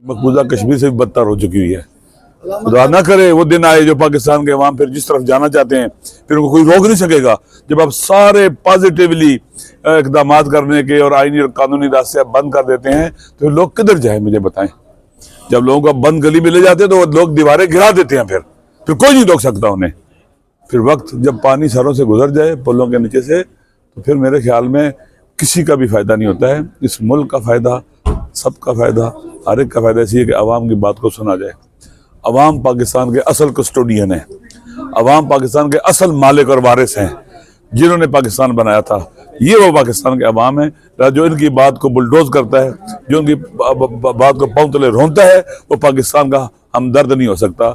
मकबूजा कश्मीर से भी बदतर हो चुकी हुई है। खुदा ना करे वो दिन आए जो पाकिस्तान के अवाम फिर जिस तरफ जाना चाहते हैं फिर उनको कोई रोक नहीं सकेगा। जब आप सारे पॉजिटिवली इकदाम करने के और आईनी और कानूनी रास्ते आप बंद कर देते हैं तो लोग किधर जाए मुझे बताएं। जब लोगों को बंद गली में ले जाते हैं तो वो लोग दीवारें गिरा देते हैं, फिर कोई नहीं रोक सकता उन्हें। फिर वक्त जब पानी सरों से गुजर जाए पुलों के नीचे से तो फिर मेरे ख्याल में किसी का भी फायदा नहीं होता है। इस मुल्क का फायदा, सबका फायदा, हर एक का फायदा इसी है कि अवाम की बात को सुना जाए। अवाम पाकिस्तान के असल कस्टोडियन है, अवाम पाकिस्तान के असल मालिक और वारिस हैं। जिन्होंने पाकिस्तान बनाया था ये वो पाकिस्तान के अवाम है। जो इनकी बात को बुलडोज करता है, जो उनकी बात को पांव तले रोनता है, वो पाकिस्तान का हमदर्द नहीं हो सकता।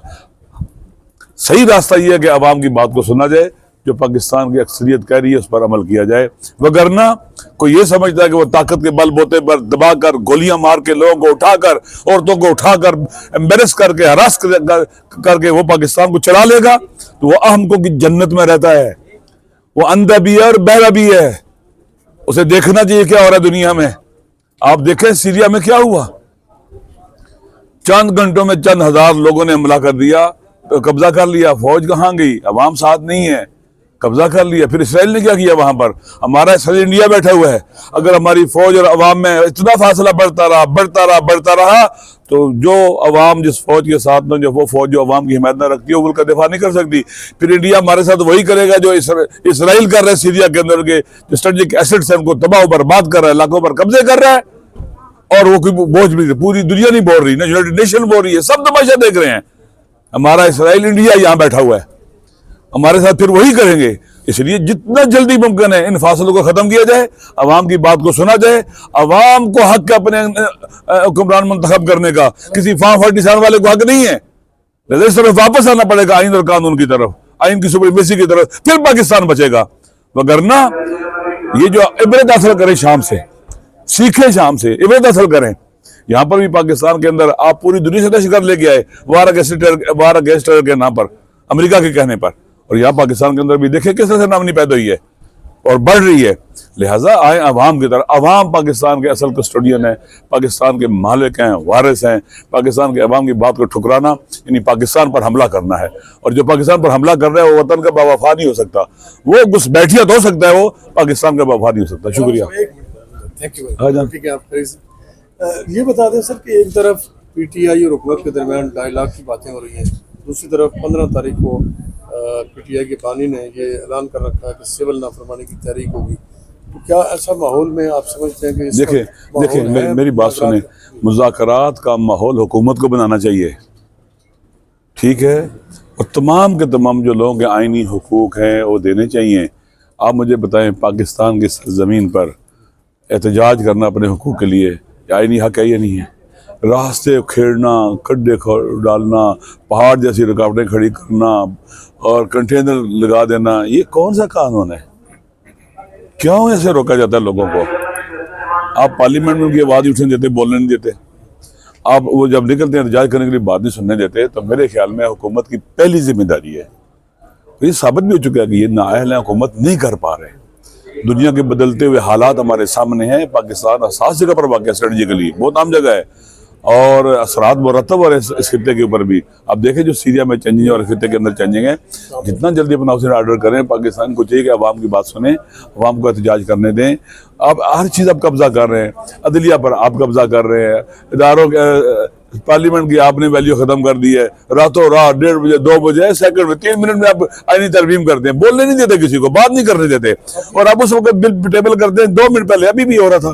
सही रास्ता ये है कि अवाम की बात को सुना जाए, जो पाकिस्तान की अक्सरियत कह रही है उस पर अमल किया जाए। वगरना कोई ये समझता है कि वो ताकत के बल बोते पर दबाकर, गोलियां मार के, लोगों को उठाकर, औरतों को उठाकर, एम्बेरस करके, हरास करके वो पाकिस्तान को चला लेगा तो वो अहमकों की जन्नत में रहता है। वो अंधा भी है और बहरा भी है। उसे देखना चाहिए क्या हो रहा है दुनिया में। आप देखें सीरिया में क्या हुआ, चंद घंटों में चंद हजार लोगों ने हमला कर दिया, तो कब्जा कर लिया। फौज कहाँ गई? अवाम साथ नहीं है, कब्जा कर लिया। फिर इसराइल ने क्या किया? वहां पर हमारा इसराइल इंडिया बैठा हुआ है। अगर हमारी फौज और अवाम में इतना फासला बढ़ता रहा तो जो अवाम जिस फौज के साथ में, जो वो फौज जो अवाम की हिमायत न रखती है वो मुल्क का दिफा नहीं कर सकती। फिर इंडिया हमारे साथ वही करेगा जो इसराइल कर रहा है। सीरिया के अंदर के स्ट्रेटेजिक एसेट्स हैं उनको तबाह बर्बाद कर रहा है, लाखों पर कब्जे कर रहा है, और वो कोई बोझ भी पूरी दुनिया नहीं बोल रही, ना यूनाइटेड नेशन बोल रही है, सब तमाशा देख रहे हैं। हमारा इसराइल इंडिया यहाँ बैठा हुआ है, हमारे साथ फिर वही करेंगे। इसलिए जितना जल्दी मुमकिन है इन फासलों को खत्म किया जाए, अवाम की बात को सुना जाए। अवाम को हक है अपने हुक्मरान मुंतखब करने का, किसी फार्म फर्टिसान वाले को हक नहीं है। इस तरफ वापस आना पड़ेगा आइन और कानून की तरफ, आइन की सुप्रीमेसी की तरफ, फिर पाकिस्तान बचेगा। वगरना ये जो इबरत हासिल करें शाम से, सीखें शाम से, इबरत हासिल करें। यहाँ पर भी पाकिस्तान के अंदर आप पूरी दुनिया से दहशत लेके आए वार अगेंस्ट टेरर के नाम पर, अमेरिका के कहने पर, और यहाँ पाकिस्तान के अंदर भी देखें किस तरह से नामनी पैदा हुई है और बढ़ रही है। लिहाजा आए अवाम की तरफ। अवाम पाकिस्तान के असल कस्टोडियन है, पाकिस्तान के मालिक हैं, वारिस हैं। पाकिस्तान के अवाम की बात को ठुकराना यानी पाकिस्तान पर हमला करना है, और जो पाकिस्तान पर हमला कर रहा है वो वतन का बावफा नहीं हो सकता, वो घुसपैठियत हो सकता है, वो पाकिस्तान का बावफा नहीं हो सकता। शुक्रिया। ये बता दें सर कि एक तरफ पीटीआई और हुकूमत के दरमियान डायलॉग की बातें हो रही हैं, दूसरी तरफ 15 तारीख को पीटीआई के बानी ने ये ऐलान कर रखा है कि सिविल नाफरमानी की तहरीक होगी। तो क्या ऐसा माहौल में आप समझते हैं कि देखिए मेरी बात सुने, मुज़ाकरात का माहौल हुकूमत को बनाना चाहिए, ठीक है, और तमाम के तमाम जो लोगों के आईनी हुकूक हैं वो देने चाहिए। आप मुझे बताएं, पाकिस्तान की सरजमीन पर एहतजाज करना अपने हुकूक के लिए आईनी हक है या नहीं है? रास्ते खेड़ना, खड्डे डालना, पहाड़ जैसी रुकावटें खड़ी करना और कंटेनर लगा देना, ये कौन सा कानून है? क्यों ऐसे रोका जाता है लोगों को? आप पार्लियामेंट में उनकी आवाज़ उठने देते, बोलने नहीं देते। आप वो जब निकलते हैं एहतजाज करने के लिए बात नहीं सुनने देते। तो मेरे ख्याल में हुकूमत की पहली जिम्मेदारी है, ये साबित भी हो चुका है कि ये नाअहल है, हुकूमत नहीं कर पा रहे। दुनिया के बदलते हुए हालात हमारे सामने हैं। पाकिस्तान असास जगह पर वाक़ है, स्ट्रेटजिकली बहुत आम जगह है, और असरात मुरतब और इस खित्ते के ऊपर भी। आप देखें जो सीरिया में चेंजिंग और खित्ते के अंदर चेंजिंग है, जितना जल्दी अपना उसे ऑर्डर करें। पाकिस्तान को चाहिए कि अवाम की बात सुने, अवाम को एहतजाज करने दें। आप हर चीज़ आप कब्जा कर रहे हैं, अदलिया पर आप कब्जा कर रहे हैं, इदारों पार्लियामेंट की आपने वैल्यू ख़त्म कर दी है। रातों रात 1:30 बजे 2 बजे सेकंड में 3 मिनट में आप आईनी तरमीम करते हैं, बोलने नहीं देते, किसी को बात नहीं करने देते, और आप उस वक्त बिल टेबल करते हैं 2 मिनट पहले। अभी भी हो रहा था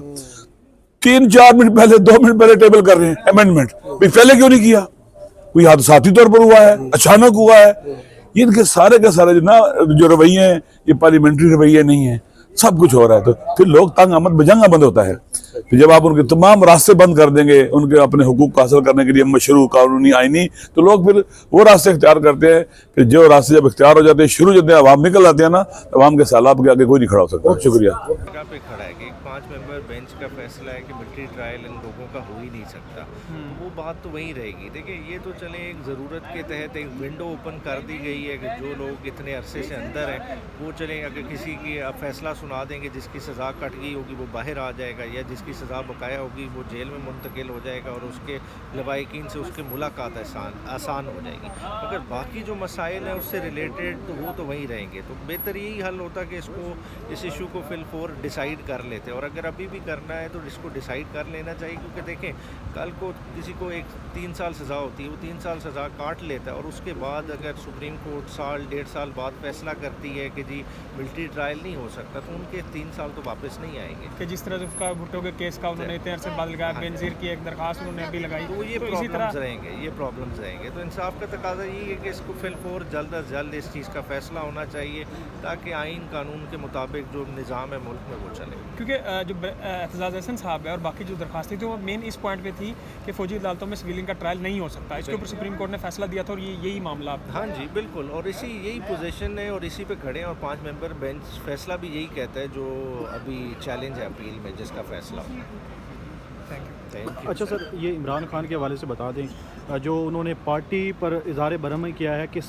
3-4 मिनट पहले, 2 मिनट पहले टेबल कर रहे हैं अमेंडमेंट। पहले क्यों नहीं किया? कोई हादसाती तौर पर हुआ है, अचानक हुआ है? ये इनके सारे के सारे जो रवैये हैं ये पार्लियामेंट्री रवैये नहीं है, सब कुछ हो रहा है। तो फिर लोग तंग आमद बजंगा बंद होता है। फिर जब आप उनके तमाम रास्ते बंद कर देंगे उनके अपने हुकूक को हासिल करने के लिए, मशरू, कानूनी, आईनी, तो लोग फिर वो रास्ते इख्तियार करते हैं। फिर जो रास्ते जब इख्तियार हो जाते हैं, शुरू जब अवाम निकल आते हैं ना, तो अवाम के सैलाब के आगे कोई नहीं खड़ा हो सकता। शुक्रिया। पे खड़ा है कि 5 मेंबर बेंच का फैसला है कि मिलिट्री ट्रायल इन लोगों का हो ही नहीं सकता। وہ بات تو وہیں رہے گی. دیکھیں یہ تو چلیں ایک ضرورت کے تحت ایک ونڈو اوپن کر دی گئی ہے کہ جو لوگ اتنے عرصے سے اندر ہیں وہ چلیں اگر کسی کی فیصلہ سنا دیں گے جس کی سزا کٹ گئی ہوگی وہ باہر آ جائے گا, یا جس کی سزا بقایا ہوگی وہ جیل میں منتقل ہو جائے گا اور اس کے لواحقین سے اس کی ملاقات آسان ہو جائے گی. مگر باقی جو مسائل ہیں اس سے ریلیٹڈ تو وہ تو وہیں رہیں گے. تو بہتر یہی حل ہوتا کہ اس ایشو کو فی الفور ڈیسائیڈ کر لیتے, اور اگر ابھی بھی کرنا ہے تو اس کو ڈیسائیڈ کر لینا چاہیے, کیونکہ دیکھیں کل کو کسی کو 3 سال سزا ہوتی ہے, وہ 3 سال سزا کاٹ لیتا ہے اور اس کے بعد اگر سپریم کورٹ سال 1.5 سال بعد فیصلہ کرتی ہے کہ جی ملٹری ٹرائل نہیں ہو سکتا, تو ان کے 3 سال تو واپس نہیں آئیں گے. کہ جس طرح سے بھٹو کے کیس کا انہوں نے اتنے عرصے بعد لگایا, بینظیر کی ایک درخواست انہوں نے ابھی لگائی, تو یہ اسی طرح پرابلمز رہیں گے. تو انصاف کا تقاضا یہی ہے کہ اس کو فی الفور جلد از جلد اس چیز کا فیصلہ ہونا چاہیے تاکہ آئین قانون کے مطابق جو نظام ہے ملک میں وہ چلے. کیونکہ جو اعتزاز احسن صاحب ہے اور باقی جو درخواستیں تھیں وہ مین اس پوائنٹ پہ تھی کہ فوجی عدالتوں میں سویلین کا ٹرائل نہیں ہو سکتا, اس کے اوپر سپریم کورٹ نے فیصلہ دیا تھا اور یہی معاملہ. ہاں جی بالکل, اور یہی پوزیشن ہے اور اسی پہ کھڑے ہیں, اور 5 ممبر بینچ فیصلہ بھی یہی کہتا ہے جو ابھی چیلنج ہے اپیل میں جس کا فیصلہ ہو. Thank you. اچھا سر, یہ عمران خان کے حوالے سے بتا دیں جو انہوں نے پارٹی پر اظہار برہمی کیا ہے کہ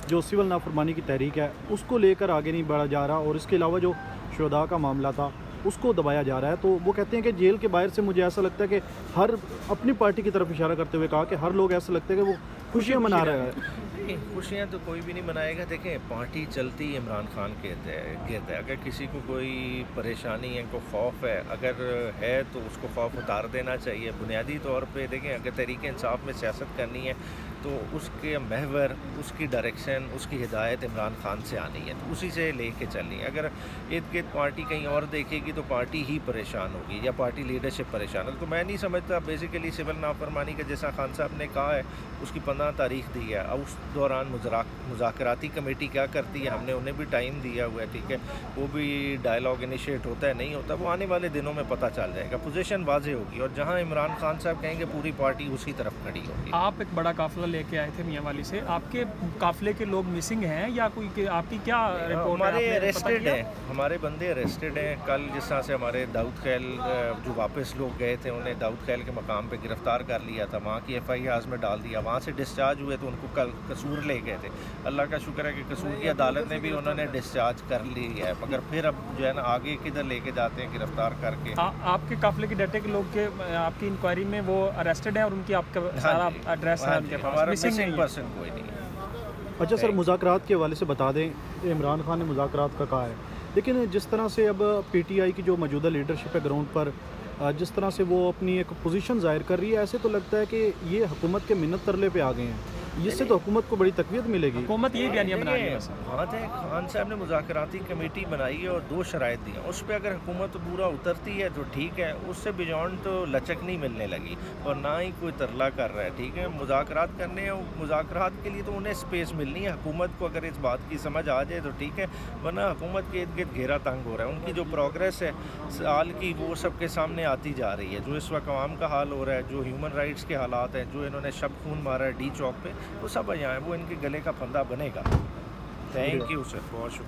جو سول نافرمانی کی تحریک ہے اس کو لے کر آگے نہیں بڑھا جا رہا, اور اس کے علاوہ جو شہداء کا معاملہ تھا اس کو دبایا جا رہا ہے, تو وہ کہتے ہیں کہ جیل کے باہر سے مجھے ایسا لگتا ہے کہ ہر اپنی پارٹی کی طرف اشارہ کرتے ہوئے کہا کہ ہر لوگ ایسا لگتا ہے کہ وہ خوشیاں منا رہے ہیں. خوشیاں تو کوئی بھی نہیں منائے گا. دیکھیں پارٹی چلتی عمران خان کے گرد ہے, اگر کسی کو کوئی پریشانی ہے, کوئی خوف ہے اگر ہے تو اس کو خوف اتار دینا چاہیے. بنیادی طور پہ دیکھیں اگر تحریک انصاف میں سیاست کرنی ہے تو اس کے محور, اس کی ڈائریکشن, اس کی ہدایت عمران خان سے آنی ہے, تو اسی سے لے کے چلنی ہے. اگر ارد گرد پارٹی کہیں اور دیکھے گی تو پارٹی ہی پریشان ہوگی یا پارٹی لیڈرشپ پریشان ہوگی. تو میں نہیں سمجھتا بیسیکلی سول نافرمانی کا جیسا خان صاحب نے کہا ہے اس کی 15 تاریخ دی ہے, اب اس دوران مذاکراتی کمیٹی کیا کرتی ہے, ہم نے انہیں بھی ٹائم دیا ہوا ہے, ٹھیک ہے, وہ بھی ڈائلاگ انیشیٹ ہوتا ہے نہیں ہوتا, وہ آنے والے دنوں میں پتہ چل جائے گا, پوزیشن واضح ہوگی, اور جہاں عمران خان صاحب کہیں گے پوری پارٹی اسی طرف کھڑی ہوگی. آپ ایک بڑا قافلہ لے کے آئے تھے میاں والی سے, آپ کے قافلے کے لوگ مسنگ ہیں یا کوئی آپ کی کیا رپورٹ ہے؟ ہمارے اریسٹڈ ہیں, ہمارے بندے اریسٹڈ ہیں. کل جس طرح سے ہمارے داؤد خیل جو واپس لوگ گئے تھے انہیں داؤد خیل کے مقام پہ گرفتار کر لیا تھا, وہاں کی FIRs میں ڈال دیا, وہاں سے ڈسچارج ہوئے تو ان کو کل قصور لے گئے تھے. اللہ کا شکر ہے کہ قصور کی عدالت نے بھی انہوں نے ڈسچارج کر لی ہے, مگر پھر اب جو ہے نا آگے کدھر لے کے جاتے ہیں گرفتار کر کے. آپ کے قافلے کے ڈیٹے کے لوگ کے آپ کی انکوائری میں وہ اریسٹڈ ہیں اور ان کی آپ کا سارا ایڈریس ہے ان کے پاس, مسنگ پرسن کوئی نہیں ہے. اچھا سر, مذاکرات کے حوالے سے بتا دیں, عمران خان نے مذاکرات کا کہا ہے, لیکن جس طرح سے اب PTI کی جو موجودہ لیڈرشپ ہے گراؤنڈ پر, جس طرح سے وہ اپنی ایک پوزیشن ظاہر کر رہی ہے, ایسے تو لگتا ہے کہ یہ حکومت کے منت ترلے پہ آ گئے ہیں, اس سے تو حکومت کو بڑی تقویت ملے گی. حکومت یہی بیانیہ بنا رہی ہے. بات ہے خان صاحب نے مذاکراتی کمیٹی بنائی ہے اور 2 شرائط دی ہیں, اس پہ اگر حکومت پورا اترتی ہے تو ٹھیک ہے, اس سے بیونڈ تو لچک نہیں ملنے لگی اور نہ ہی کوئی ترلا کر رہا ہے. ٹھیک ہے, مذاکرات کرنے ہیں, مذاکرات کے لیے تو انہیں اسپیس ملنی ہے. حکومت کو اگر اس بات کی سمجھ آ جائے تو ٹھیک ہے, ورنہ حکومت کے ارد گرد گھیرا تنگ ہو رہا ہے. ان کی جو پروگریس ہے سال کی وہ سب کے سامنے آتی جا رہی ہے, جو اس وقت عوام کا حال ہو رہا ہے, جو ہیومن رائٹس کے حالات ہیں, جو انہوں نے شب خون مارا ہے ڈی چوک پہ, وہ سب یہاں ہے, وہ ان کے گلے کا پھندا بنے گا. تھینک یو سر, بہت شکریہ.